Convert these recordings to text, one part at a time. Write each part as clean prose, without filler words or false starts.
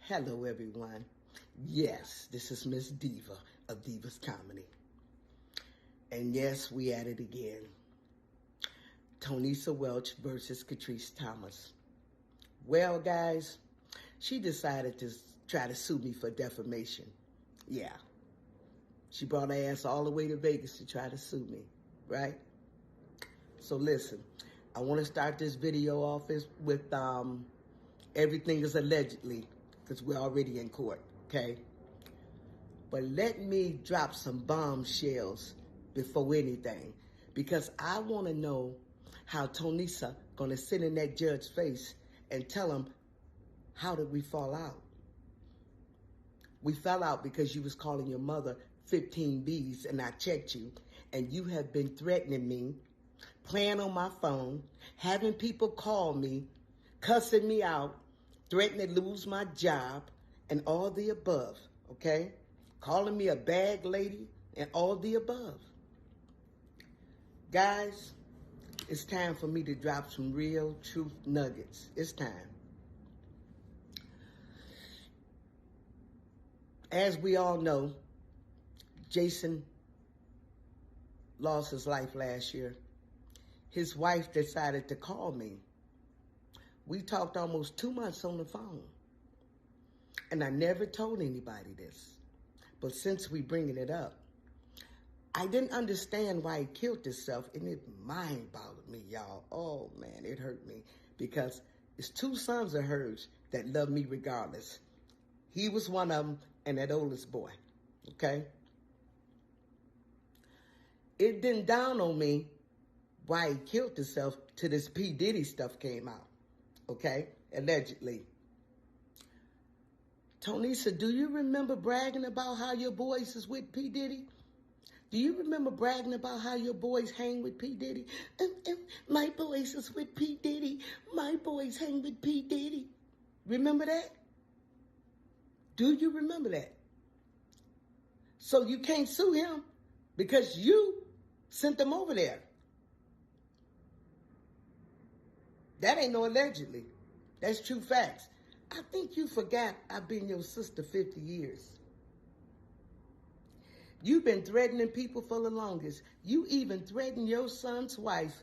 Hello, everyone. Yes, this is Mz Diva of Diva's Comedy. And yes, we at it again. Tonesa Welch versus Catrice Thomas. Well, guys, she decided to try to sue me for defamation. Yeah. She brought her ass all the way to Vegas to try to sue me, right? So listen, I want to start this video off with everything is allegedly, because we're already in court, okay? But let me drop some bombshells before anything, because I want to know how Tonesa going to sit in that judge's face and tell him, how did we fall out? We fell out because you was calling your mother 15 B's and I checked you, and you have been threatening me, playing on my phone, having people call me, cussing me out, threatening to lose my job, and all the above, okay? Calling me a bag lady and all the above. Guys, it's time for me to drop some real truth nuggets. It's time. As we all know, Jason lost his life last year. His wife decided to call me. We talked almost 2 months on the phone. And I never told anybody this. But since we bringing it up, I didn't understand why he killed himself, and it mind-boggled me, y'all. Oh, man, it hurt me. Because it's 2 sons of hers that love me regardless. He was one of them, and that oldest boy, okay? It didn't dawn on me why he killed himself till this P. Diddy stuff came out, okay? Allegedly. Tonesa, do you remember bragging about how your boys is with P. Diddy? Do you remember bragging about how your boys hang with P. Diddy? My boys is with P. Diddy. My boys hang with P. Diddy. Remember that? Do you remember that? So you can't sue him because you sent them over there. That ain't no allegedly. That's true facts. I think you forgot I've been your sister 50 years. You've been threatening people for the longest. You even threatened your son's wife.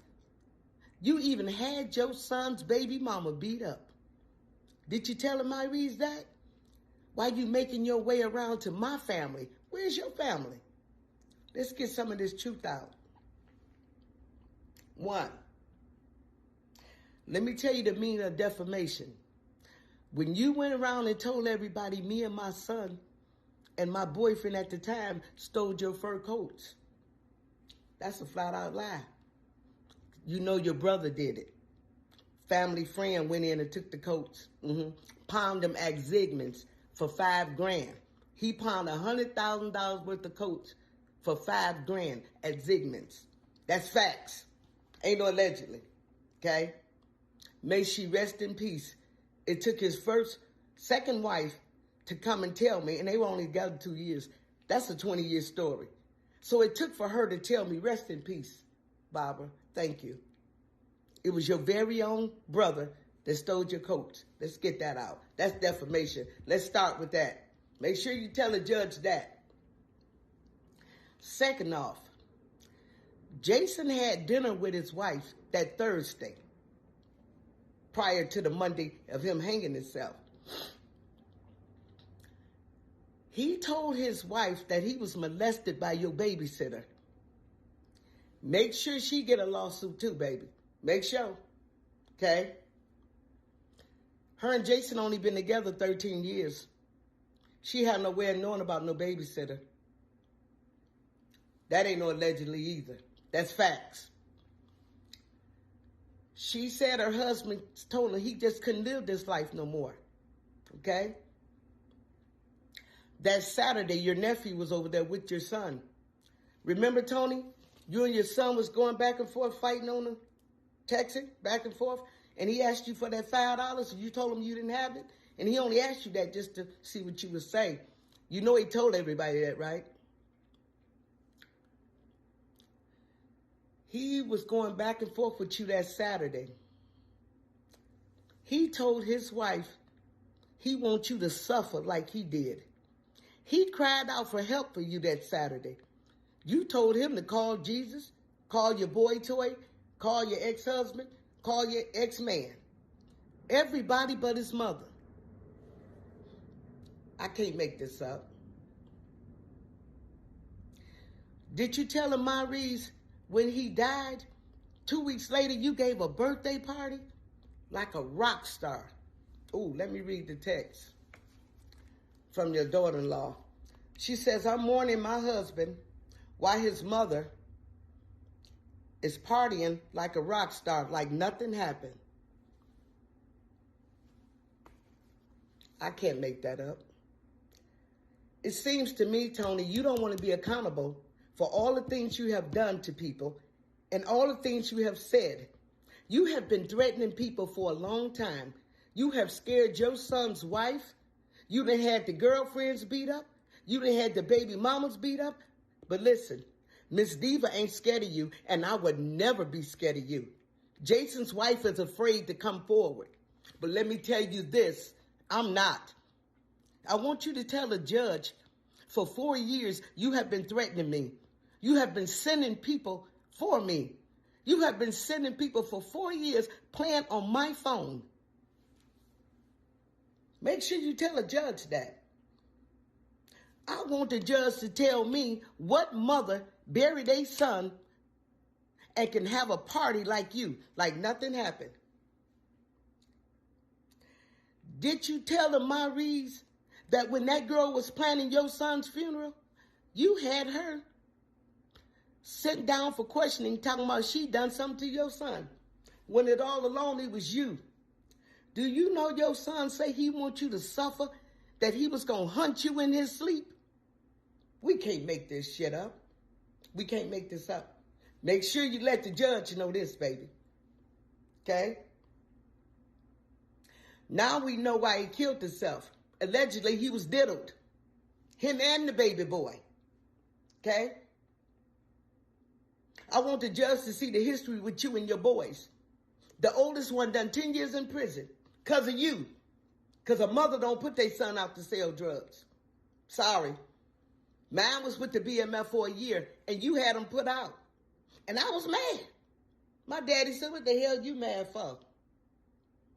You even had your son's baby mama beat up. Did you tell him I reads that? Why you making your way around to my family? Where's your family? Let's get some of this truth out. 1, let me tell you the meaning of defamation. When you went around and told everybody me and my son and my boyfriend at the time stole your fur coats, that's a flat out lie. You know your brother did it. Family friend went in and took the coats. Pawned them at Zigman's for $5 grand. He pawned $100,000 worth of coats for $5 grand at Zigman's. That's facts. Ain't no allegedly. Okay? May she rest in peace. It took his second wife to come and tell me, and they were only together 2 years. That's a 20-year story. So it took for her to tell me, rest in peace, Barbara. Thank you. It was your very own brother that stole your coats. Let's get that out. That's defamation. Let's start with that. Make sure you tell the judge that. Second off, Jason had dinner with his wife that Thursday, prior to the Monday of him hanging himself. He told his wife that he was molested by your babysitter. Make sure she get a lawsuit too, baby. Make sure. Okay? Her and Jason only been together 13 years. She had no way of knowing about no babysitter. That ain't no allegedly either. That's facts. She said her husband told her he just couldn't live this life no more. Okay? That Saturday, your nephew was over there with your son. Remember, Tony? You and your son was going back and forth, fighting on him, texting back and forth, and he asked you for that $5, and you told him you didn't have it, and he only asked you that just to see what you would say. You know he told everybody that, right? He was going back and forth with you that Saturday. He told his wife he wants you to suffer like he did. He cried out for help for you that Saturday. You told him to call Jesus, call your boy toy, call your ex-husband, call your ex-man. Everybody but his mother. I can't make this up. Did you tell him, Maurice, when he died, 2 weeks later, you gave a birthday party like a rock star? Oh, let me read the text from your daughter-in-law. She says, I'm mourning my husband while his mother is partying like a rock star, like nothing happened. I can't make that up. It seems to me, Tony, you don't want to be accountable for all the things you have done to people and all the things you have said. You have been threatening people for a long time. You have scared your son's wife. You done had the girlfriends beat up. You done had the baby mamas beat up. But listen, Mz Diva ain't scared of you, and I would never be scared of you. Jason's wife is afraid to come forward. But let me tell you this, I'm not. I want you to tell the judge, for 4 years, you have been threatening me. You have been sending people for me. You have been sending people for 4 years playing on my phone. Make sure you tell a judge that. I want the judge to tell me what mother buried a son and can have a party like you, like nothing happened. Did you tell him, Maurice, that when that girl was planning your son's funeral, you had her sent down for questioning, talking about she done something to your son, when it all along it was you? Do you know your son say he wants you to suffer, that he was going to hunt you in his sleep? We can't make this shit up. We can't make this up. Make sure you let the judge know this, baby. Okay? Now we know why he killed himself. Allegedly, he was diddled. Him and the baby boy. Okay? I want the judge to see the history with you and your boys. The oldest one done 10 years in prison because of you. Because a mother don't put their son out to sell drugs. Sorry. Mine was with the BMF for a year, and you had him put out. And I was mad. My daddy said, what the hell you mad for?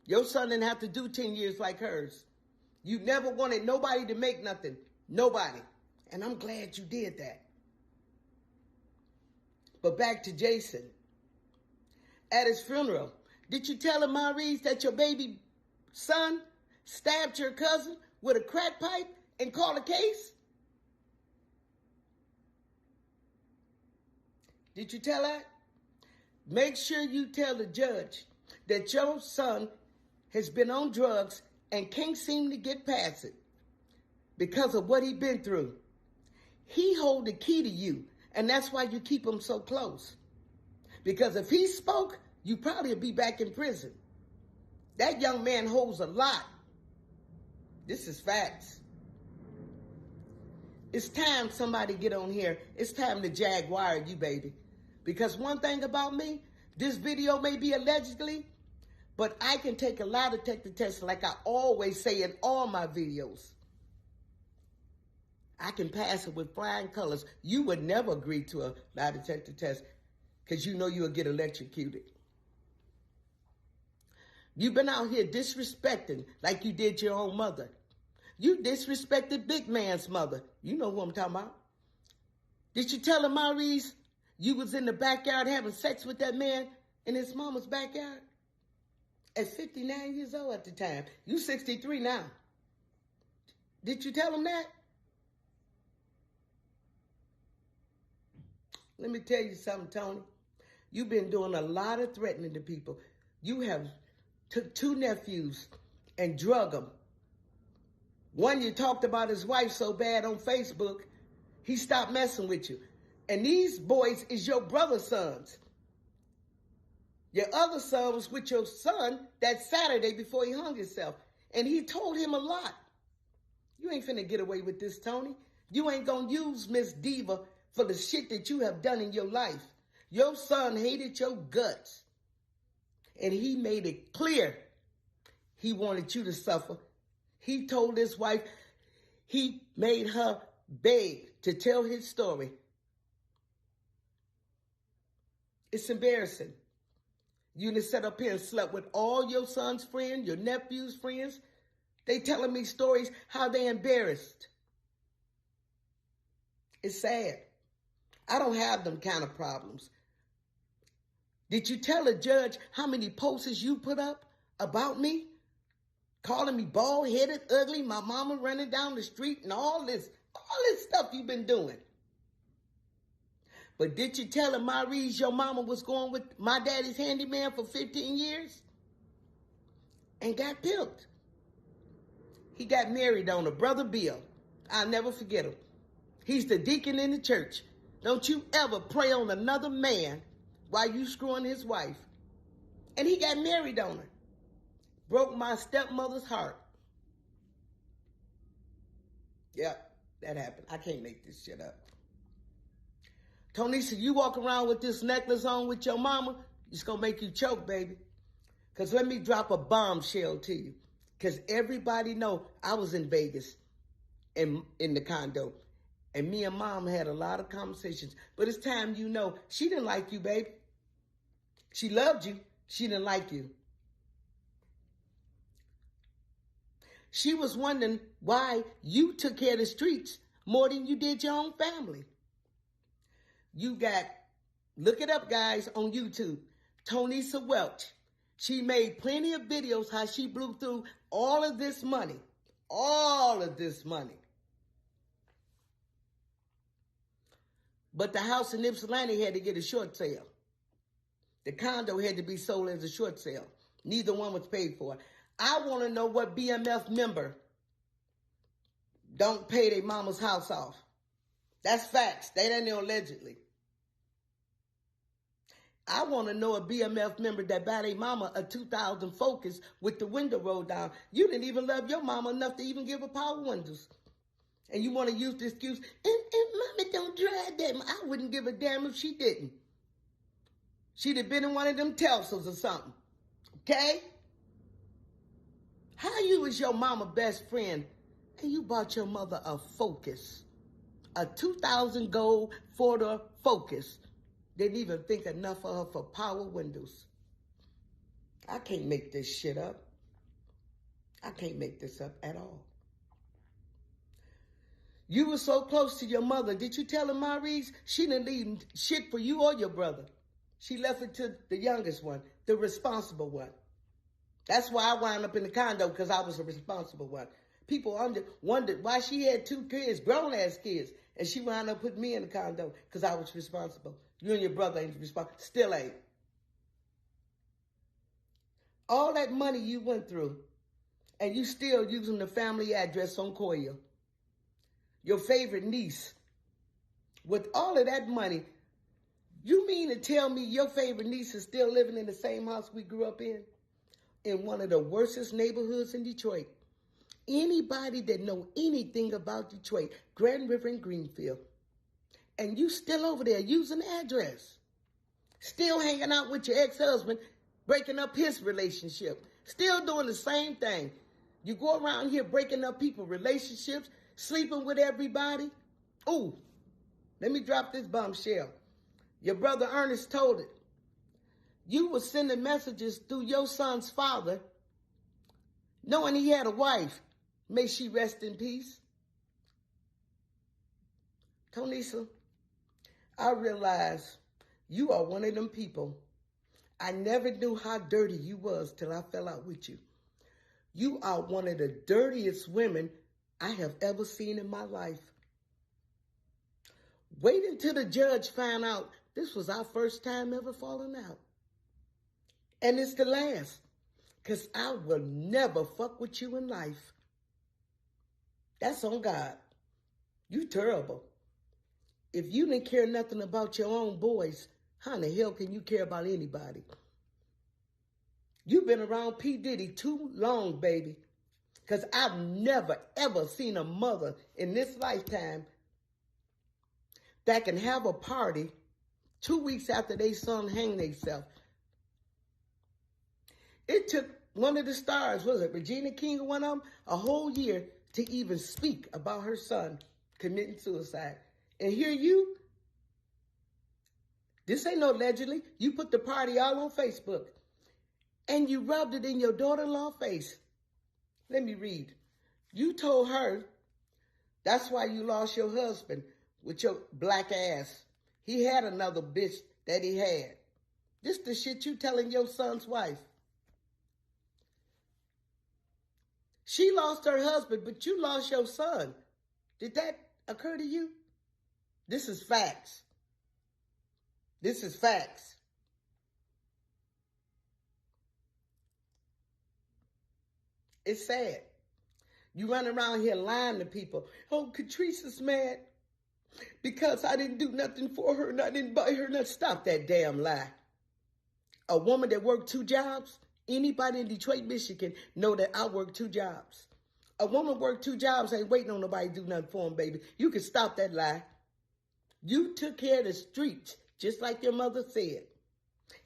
Your son didn't have to do 10 years like hers. You never wanted nobody to make nothing. Nobody. And I'm glad you did that. But back to Jason. At his funeral, did you tell him, Maurice, that your baby son stabbed your cousin with a crack pipe and called a case? Did you tell that? Make sure you tell the judge that your son has been on drugs and can't seem to get past it because of what he's been through. He hold the key to you, and that's why you keep him so close. Because if he spoke, you probably would be back in prison. That young man holds a lot. This is facts. It's time somebody get on here. It's time to jaguar you, baby. Because one thing about me, this video may be allegedly, but I can take a lie detector test like I always say in all my videos. I can pass it with flying colors. You would never agree to a lie detector test because you know you'll get electrocuted. You've been out here disrespecting like you did your own mother. You disrespected Big Man's mother. You know who I'm talking about. Did you tell him, Maurice, you was in the backyard having sex with that man in his mama's backyard? At 59 years old at the time. You 63 now. Did you tell him that? Let me tell you something, Tony. You've been doing a lot of threatening to people. You have took 2 nephews and drug them. One, you talked about his wife so bad on Facebook, he stopped messing with you. And these boys is your brother's sons. Your other son was with your son that Saturday before he hung himself. And he told him a lot. You ain't finna get away with this, Tony. You ain't gonna use Mz Diva for the shit that you have done in your life. Your son hated your guts. And he made it clear he wanted you to suffer. He told his wife, he made her beg to tell his story. It's embarrassing. You done sat up here and slept with all your son's friends, your nephew's friends. They telling me stories how they embarrassed. It's sad. I don't have them kind of problems. Did you tell a judge how many posters you put up about me? Calling me bald-headed, ugly, my mama running down the street, and all this stuff you've been doing. But did you tell him, Maurice, your mama was going with my daddy's handyman for 15 years? And got pimped. He got married on her, Brother Bill. I'll never forget him. He's the deacon in the church. Don't you ever pray on another man while you screwing his wife. And he got married on her. Broke my stepmother's heart. Yep, that happened. I can't make this shit up. Tonesa, you walk around with this necklace on with your mama, it's going to make you choke, baby. Because let me drop a bombshell to you. Because everybody know I was in Vegas in the condo. And me and mom had a lot of conversations. But it's time you know, she didn't like you, baby. She loved you. She didn't like you. She was wondering why you took care of the streets more than you did your own family. You got, look it up, guys, on YouTube. Tonesa Welch. She made plenty of videos how she blew through all of this money. All of this money. But the house in Ypsilanti had to get a short sale. The condo had to be sold as a short sale. Neither one was paid for. I want to know what BMF member don't pay their mama's house off. That's facts. They ain't allegedly. I want to know a BMF member that buy their mama a 2000 Focus with the window rolled down. You didn't even love your mama enough to even give her power windows. And you want to use the excuse, and mama don't drive that. I wouldn't give a damn if she didn't. She'd have been in one of them Teslas or something. Okay? How you was your mama best friend and you bought your mother a Focus? A 2000 gold four-door Focus. Didn't even think enough of her for power windows. I can't make this shit up. I can't make this up at all. You were so close to your mother. Did you tell her, Maurice, she didn't leave shit for you or your brother? She left it to the youngest one, the responsible one. That's why I wound up in the condo, because I was a responsible one. People wondered why she had 2 kids, grown-ass kids, and she wound up putting me in the condo because I was responsible. You and your brother ain't responsible. Still ain't. All that money you went through, and you still using the family address on Coyle. Your favorite niece. With all of that money, you mean to tell me your favorite niece is still living in the same house we grew up in one of the worstest neighborhoods in Detroit? Anybody that know anything about Detroit, Grand River and Greenfield, and you still over there using the address, still hanging out with your ex-husband, breaking up his relationship, still doing the same thing. You go around here breaking up people's relationships, sleeping with everybody. Ooh, let me drop this bombshell. Your brother Ernest told it. You were sending messages through your son's father, knowing he had a wife. May she rest in peace. Tonesa, I realize you are one of them people. I never knew how dirty you was till I fell out with you. You are one of the dirtiest women I have ever seen in my life. Wait until the judge found out this was our first time ever falling out. And it's the last. Because I will never fuck with you in life. That's on God. You terrible. If you didn't care nothing about your own boys, how in the hell can you care about anybody? You've been around P. Diddy too long, baby. Because I've never, ever seen a mother in this lifetime that can have a party 2 weeks after their son hanged themselves. It took one of the stars, was it Regina King or one of them, a whole year to even speak about her son committing suicide. And here you, this ain't no allegedly, you put the party all on Facebook and you rubbed it in your daughter-in-law's face. Let me read. You told her that's why you lost your husband with your black ass. He had another bitch that he had. This the shit you telling your son's wife. She lost her husband, but you lost your son. Did that occur to you? This is facts. This is facts. It's sad. You run around here lying to people. Oh, Catrice is mad because I didn't do nothing for her and I didn't buy her nothing. Stop that damn lie. A woman that worked 2 jobs, anybody in Detroit, Michigan, know that I work 2 jobs. A woman worked 2 jobs, ain't waiting on nobody to do nothing for them, baby. You can stop that lie. You took care of the streets, just like your mother said.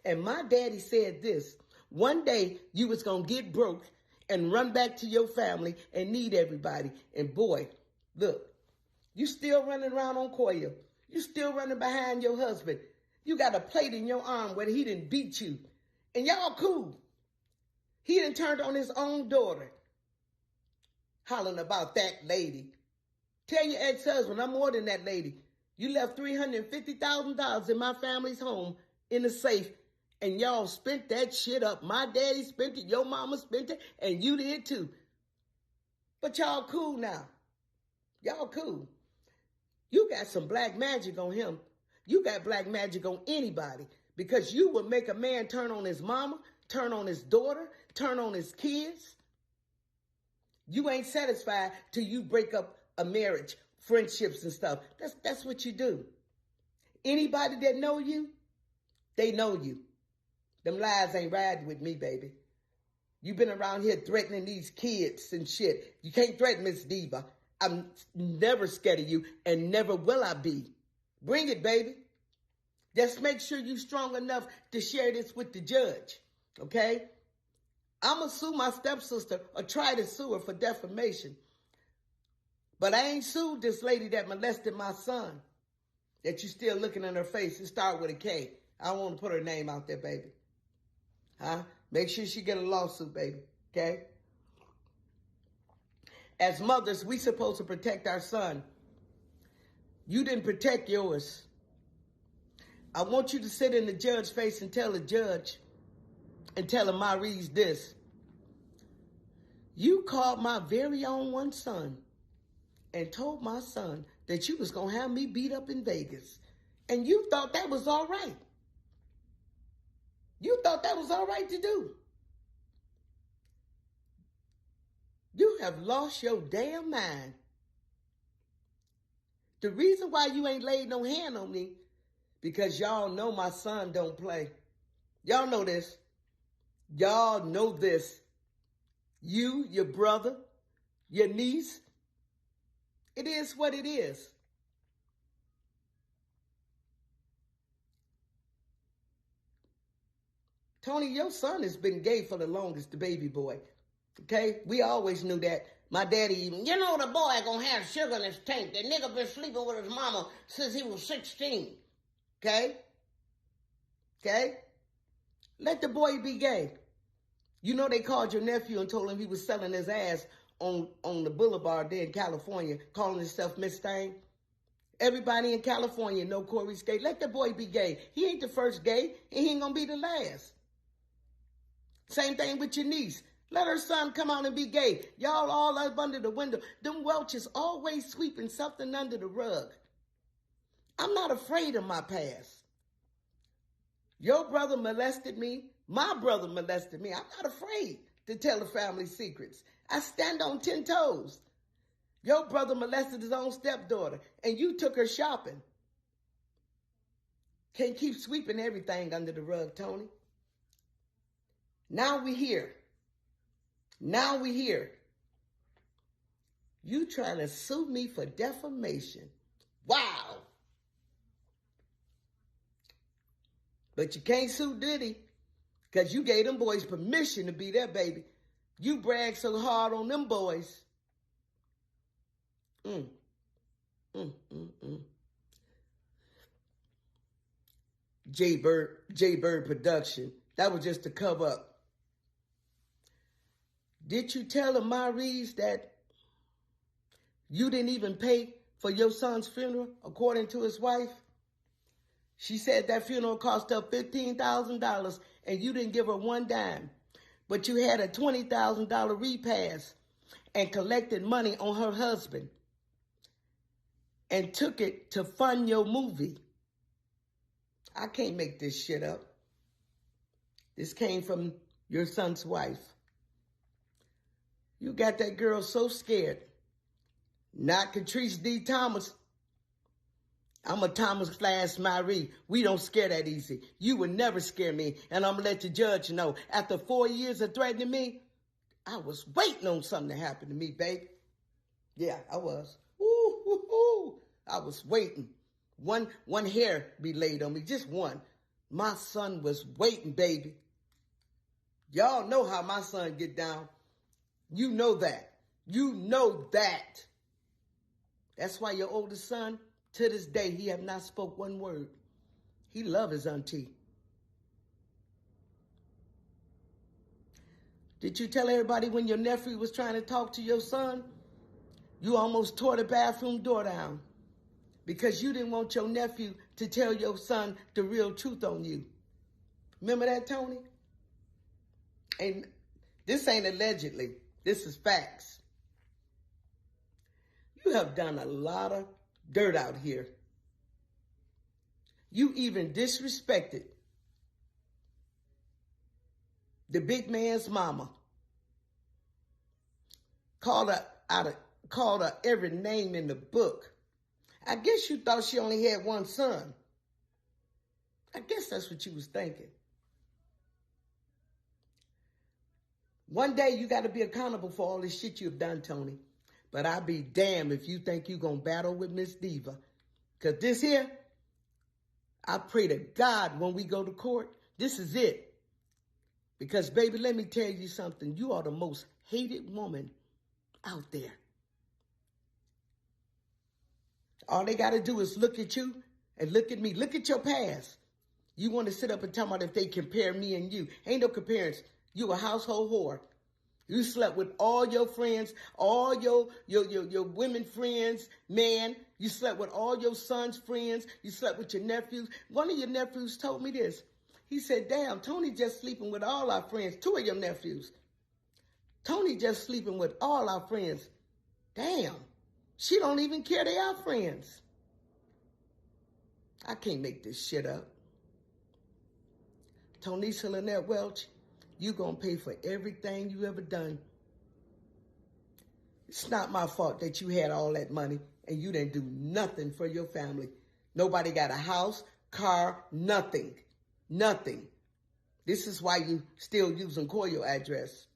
And my daddy said this, one day you was going to get broke and run back to your family and need everybody. And boy, look, you still running around on coil. You still running behind your husband. You got a plate in your arm where he didn't beat you. And y'all cool. He done turned on his own daughter. Hollering about that lady. Tell your ex-husband, I'm more than that lady. You left $350,000 in my family's home in the safe, and y'all spent that shit up. My daddy spent it, your mama spent it, and you did too. But y'all cool now. Y'all cool. You got some black magic on him. You got black magic on anybody, because you would make a man turn on his mama, turn on his daughter, turn on his kids. You ain't satisfied till you break up a marriage, friendships and stuff. That's what you do. Anybody that know you, they know you. Them lies ain't riding with me, baby. You been around here threatening these kids and shit. You can't threaten Mz Diva. I'm never scared of you and never will I be. Bring it, baby. Just make sure you're strong enough to share this with the judge, okay? I'm going to sue my stepsister or try to sue her for defamation. But I ain't sued this lady that molested my son that you still looking in her face. It start with a K. I don't want to put her name out there, baby. Huh? Make sure she get a lawsuit, baby, okay? As mothers, we supposed to protect our son. You didn't protect yours. I want you to sit in the judge's face and tell the judge and tell him I reads this. You called my very own one son and told my son that you was going to have me beat up in Vegas. And you thought that was all right. You thought that was all right to do. You have lost your damn mind. The reason why you ain't laid no hand on me, because y'all know my son don't play. Y'all know this. Y'all know this. You, your brother, your niece. It is what it is. Tony, your son has been gay for the longest, the baby boy. Okay? We always knew that. My daddy even, you know the boy gonna have sugar in his tank. The nigga been sleeping with his mama since he was 16. Okay? Okay? Let the boy be gay. You know they called your nephew and told him he was selling his ass on the boulevard there in California, calling himself Miss Thing. Everybody in California know Corey's gay. Let the boy be gay. He ain't the first gay, and he ain't gonna be the last. Same thing with your niece. Let her son come out and be gay. Y'all all up under the window. Them Welches always sweeping something under the rug. I'm not afraid of my past. Your brother molested me. My brother molested me. I'm not afraid to tell the family secrets. I stand on 10 toes. Your brother molested his own stepdaughter, and you took her shopping. Can't keep sweeping everything under the rug, Tony. Now we here. Now we here. You trying to sue me for defamation. Wow. But you can't sue Diddy. Because you gave them boys permission to be their baby. You brag so hard on them boys. J-Bird production. That was just to cover up. Did you tell Amaris that you didn't even pay for your son's funeral, according to his wife? She said that funeral cost her $15,000 and you didn't give her one dime. But you had a $20,000 repass and collected money on her husband and took it to fund your movie. I can't make this shit up. This came from your son's wife. You got that girl so scared. Not Catrice D. Thomas. I'm a Thomas/Marie. We don't scare that easy. You would never scare me. And I'm going to let the judge know. After 4 years of threatening me, I was waiting on something to happen to me, baby. Yeah, I was. Ooh, ooh, ooh. I was waiting. One hair be laid on me, just one. My son was waiting, baby. Y'all know how my son get down. You know that. You know that. That's why your oldest son, to this day, he have not spoke one word. He love his auntie. Did you tell everybody when your nephew was trying to talk to your son, you almost tore the bathroom door down because you didn't want your nephew to tell your son the real truth on you? Remember that, Tony? And this ain't allegedly. This is facts. You have done a lot of dirt out here. You even disrespected the big man's mama. Called her every name in the book. I guess you thought she only had one son. I guess that's what you was thinking. One day you got to be accountable for all this shit you've done, Tony. But I'll be damned if you think you're going to battle with Mz Diva. Because this here, I pray to God when we go to court, this is it. Because, baby, let me tell you something. You are the most hated woman out there. All they got to do is look at you and look at me. Look at your past. You want to sit up and talk about if they compare me and you. Ain't no comparison. You a household whore. You slept with all your friends, all your women friends, man. You slept with all your son's friends. You slept with your nephews. One of your nephews told me this. He said, damn, Tony just sleeping with all our friends. 2 of your nephews. Tony just sleeping with all our friends. Damn. She don't even care they are friends. I can't make this shit up. Tonesa Welch, you gonna pay for everything you ever done. It's not my fault that you had all that money and you didn't do nothing for your family. Nobody got a house, car, nothing. Nothing. This is why you still using Coyo address.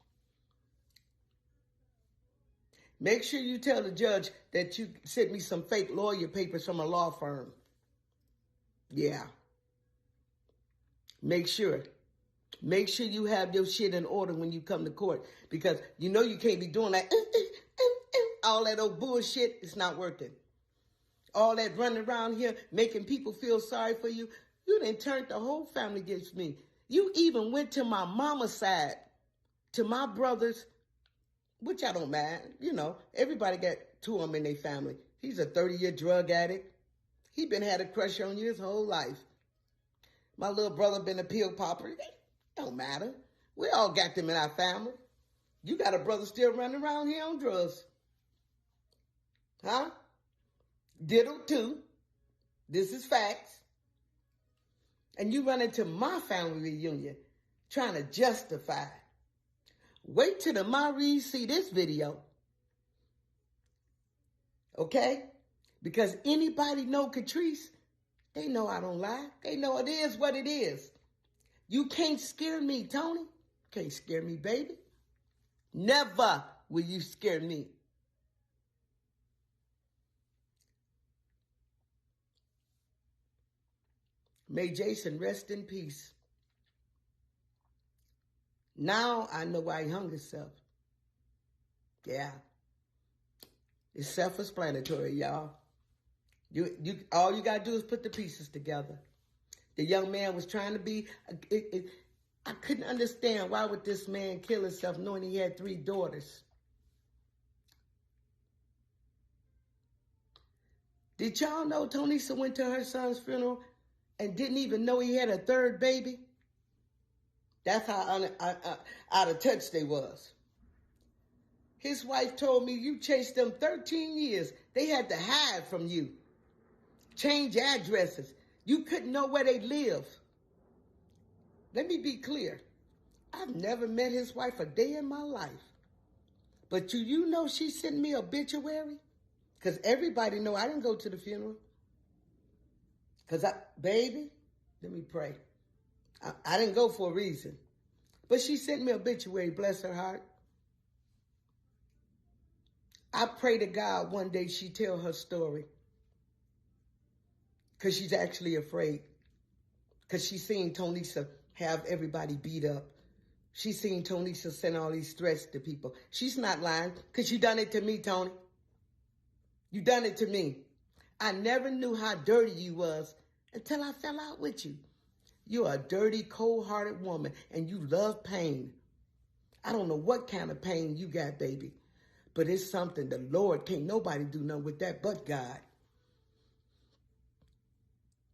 Make sure you tell the judge that you sent me some fake lawyer papers from a law firm. Yeah. Make sure. Make sure you have your shit in order when you come to court. Because you know you can't be doing that. All that old bullshit. It's not working. All that running around here making people feel sorry for you. You done turned the whole family against me. You even went to my mama's side. To my brothers. Which I don't mind. You know, everybody got 2 of them in their family. He's a 30-year drug addict. He been had a crush on you his whole life. My little brother been a pill popper. It don't matter. We all got them in our family. You got a brother still running around here on drugs. Huh? Diddle too. This is facts. And you run into my family reunion trying to justify. Wait till the Maries see this video. Okay? Because anybody know Catrice, they know I don't lie. They know it is what it is. You can't scare me, Tony. Can't scare me, baby. Never will you scare me. May Jason rest in peace. Now I know why he hung himself. Yeah. It's self-explanatory, y'all. All you got to do is put the pieces together. The young man was trying to be... I couldn't understand why would this man kill himself knowing he had 3 daughters. Did y'all know Tonesa went to her son's funeral and didn't even know he had a 3rd baby? That's how out of touch they was. His wife told me, you chased them 13 years. They had to hide from you. Change addresses. You couldn't know where they live. Let me be clear. I've never met his wife a day in my life. But you know she sent me an obituary? Because everybody know I didn't go to the funeral. Because baby, let me pray. I didn't go for a reason. But she sent me an obituary, bless her heart. I pray to God one day she tell her story. Because she's actually afraid. Because she's seen Tonesa have everybody beat up. She's seen Tonesa send all these threats to people. She's not lying because you done it to me, Tony. You done it to me. I never knew how dirty you was until I fell out with you. You're a dirty, cold-hearted woman and you love pain. I don't know what kind of pain you got, baby. But it's something the Lord can't nobody do nothing with that but God.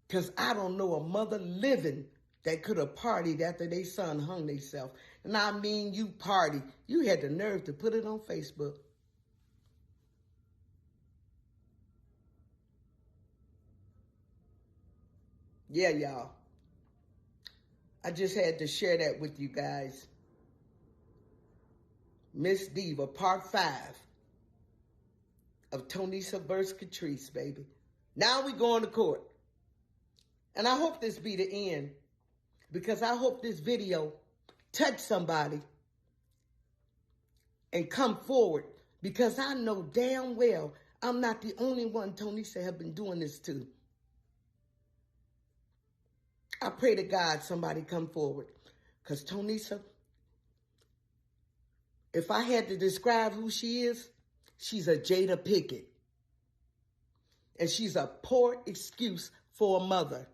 Because I don't know a mother living that could have partied after their son hung themselves. And I mean you party. You had the nerve to put it on Facebook. Yeah, y'all. I just had to share that with you guys. Mz Diva, part 5 of Tonesa versus Catrice, baby. Now we going to court. And I hope this be the end. Because I hope this video touch somebody and come forward. Because I know damn well I'm not the only one Tonesa have been doing this to. I pray to God somebody come forward. Because Tonesa, if I had to describe who she is, she's a Jada Pinkett. And she's a poor excuse for a mother.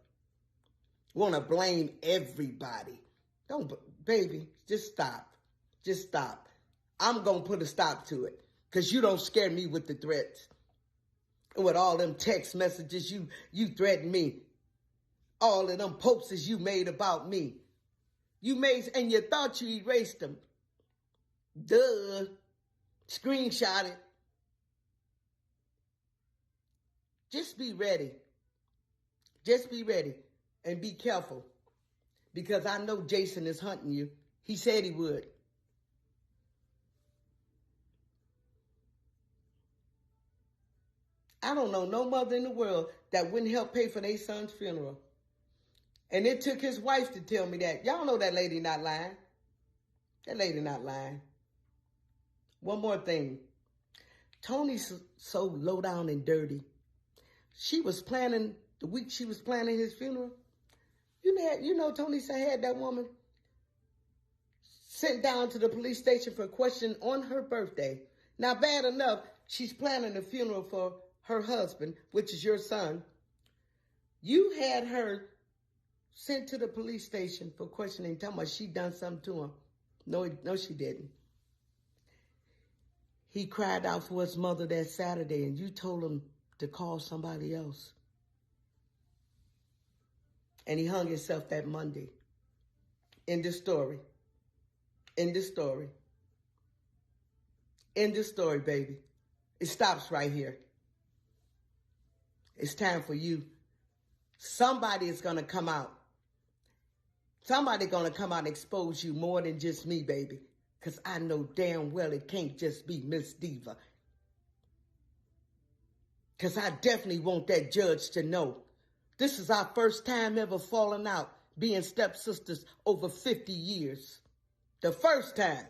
Want to blame everybody. Don't, baby, just stop. Just stop. I'm going to put a stop to it. Because you don't scare me with the threats. And with all them text messages you threatened me. All of them posts you made about me. You made, and you thought you erased them. Duh. Screenshot it. Just be ready. Just be ready. And be careful. Because I know Jason is hunting you. He said he would. I don't know no mother in the world that wouldn't help pay for their son's funeral. And it took his wife to tell me that. Y'all know that lady not lying. That lady not lying. One more thing. Tony's so low down and dirty. She was planning, the week she was planning his funeral, you know Tonesa had that woman sent down to the police station for a question on her birthday. Now, bad enough, she's planning a funeral for her husband, which is your son. You had her sent to the police station for questioning, talking about she done something to him. No, she didn't. He cried out for his mother that Saturday, and you told him to call somebody else. And he hung himself that Monday. End the story. End the story. End the story, baby. It stops right here. It's time for you. Somebody is going to come out. Somebody going to come out and expose you more than just me, baby. Because I know damn well it can't just be Mz Diva. Because I definitely want that judge to know. This is our first time ever falling out, being stepsisters over 50 years. The first time.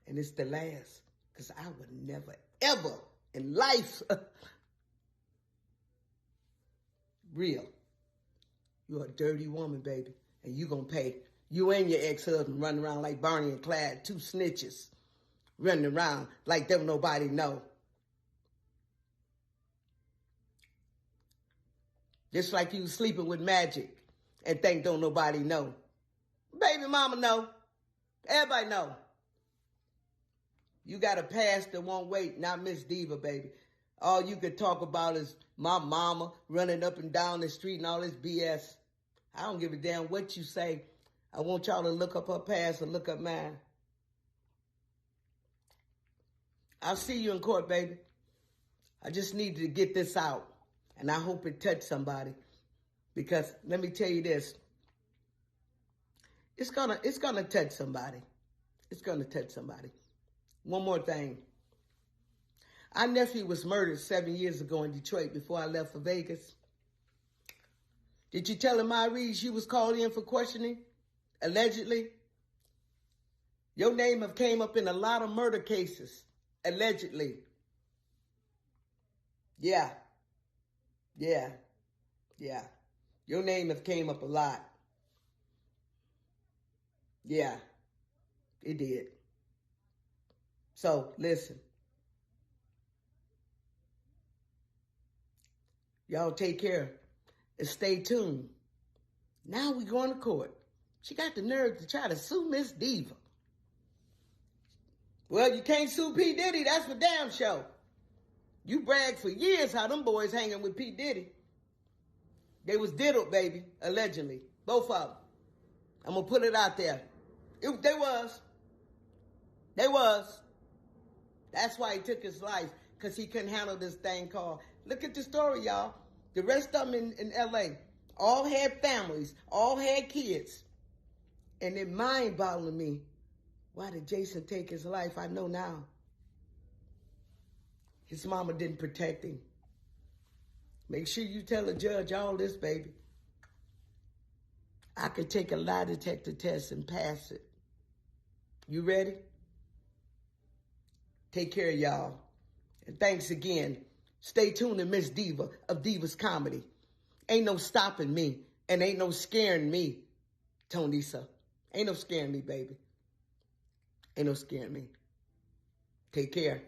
And it's the last. Because I would never, ever in life... Real. You're a dirty woman, baby. And you're going to pay. You and your ex-husband running around like Barney and Clyde, two snitches, running around like don't nobody know. Just like you sleeping with Magic and think don't nobody know. Baby mama know. Everybody know. You got a past that won't wait, not Mz Diva, baby. All you could talk about is my mama running up and down the street and all this BS. I don't give a damn what you say. I want y'all to look up her past and look up mine. I'll see you in court, baby. I just needed to get this out. And I hope it touched somebody. Because let me tell you this. It's gonna touch somebody. It's gonna touch somebody. One more thing. Our nephew was murdered 7 years ago in Detroit before I left for Vegas. Did you tell him, Reed, you was called in for questioning? Allegedly? Your name have came up in a lot of murder cases. Allegedly. Yeah. Your name have came up a lot. Yeah, it did. So, listen. Y'all take care and stay tuned. Now we going to court. She got the nerve to try to sue Mz Diva. Well, you can't sue P. Diddy. That's for damn sure. You bragged for years how them boys hanging with P. Diddy. They was diddled, baby, allegedly. Both of them. I'm going to put it out there. They was. That's why he took his life, because he couldn't handle this thing called... Look at the story, y'all. The rest of them in L.A. all had families, all had kids. And it mind-boggling me. Why did Jason take his life? I know now. His mama didn't protect him. Make sure you tell the judge all this, baby. I could take a lie detector test and pass it. You ready? Take care, y'all. And thanks again. Stay tuned to Mz Diva of Diva's Comedy. Ain't no stopping me, and ain't no scaring me, Tonesa. Ain't no scaring me, baby. Ain't no scaring me. Take care.